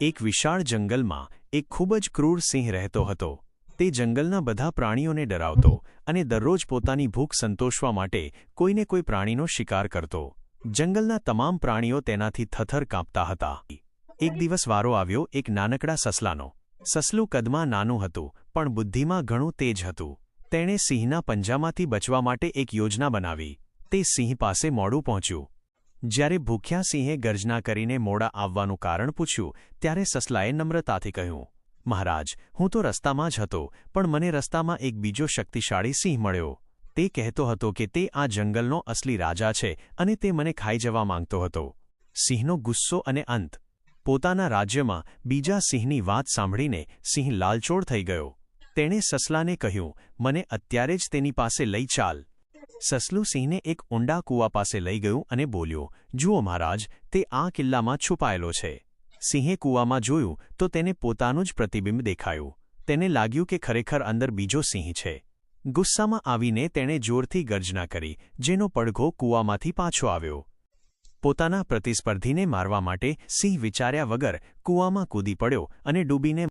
એક વિશાળ જંગલમાં એક ખૂબ જ ક્રૂર સિંહ રહેતો હતો. તે જંગલના બધા પ્રાણીઓને ડરાવતો અને દરરોજ પોતાની ભૂખ સંતોષવા માટે કોઈને કોઈ પ્રાણીનો શિકાર કરતો. જંગલના તમામ પ્રાણીઓ તેનાથી થથર કાંપતા હતા. એક દિવસ વારો આવ્યો એક નાનકડા સસલાનો. સસલું કદમાં નાનું હતું, પણ બુદ્ધિમાં ઘણું તેજ હતું. તેણે સિંહના પંજામાંથી બચવા માટે એક યોજના બનાવી. તે સિંહ પાસે મોડું પહોંચ્યું. જ્યારે ભૂખ્યા સિંહે ગર્જના કરીને મોડા આવવાનું કારણ પૂછ્યું, ત્યારે સસલાએ નમ્રતાથી કહ્યું, મહારાજ, હું તો રસ્તામાં જ હતો, પણ મને રસ્તામાં એક બીજો શક્તિશાળી સિંહ મળ્યો. તે કહેતો હતો કે તે આ જંગલનો અસલી રાજા છે અને તે મને ખાઈ જવા માંગતો હતો. સિંહનો ગુસ્સો અને અંત. પોતાના રાજ્યમાં બીજા સિંહની વાત સાંભળીને સિંહ લાલચોળ થઈ ગયો. તેણે સસલાને કહ્યું, મને અત્યારે જ તેની પાસે લઈ ચાલ. સસલું સિંહને એક ઊંડા કૂવા પાસે લઈ ગયું અને બોલ્યો, જુઓ મહારાજ, તે આ કિલ્લામાં છુપાયેલો છે. સિંહે કૂવામાં જોયું તો તેને પોતાનું જ પ્રતિબિંબ દેખાયું. તેને લાગ્યું કે ખરેખર અંદર બીજો સિંહ છે. ગુસ્સામાં આવીને તેણે જોરથી ગર્જના કરી, જેનો પડઘો કૂવામાંથી પાછો આવ્યો. પોતાના પ્રતિસ્પર્ધીને મારવા માટે સિંહ વિચાર્યા વગર કૂવામાં કૂદી પડ્યો અને ડૂબીને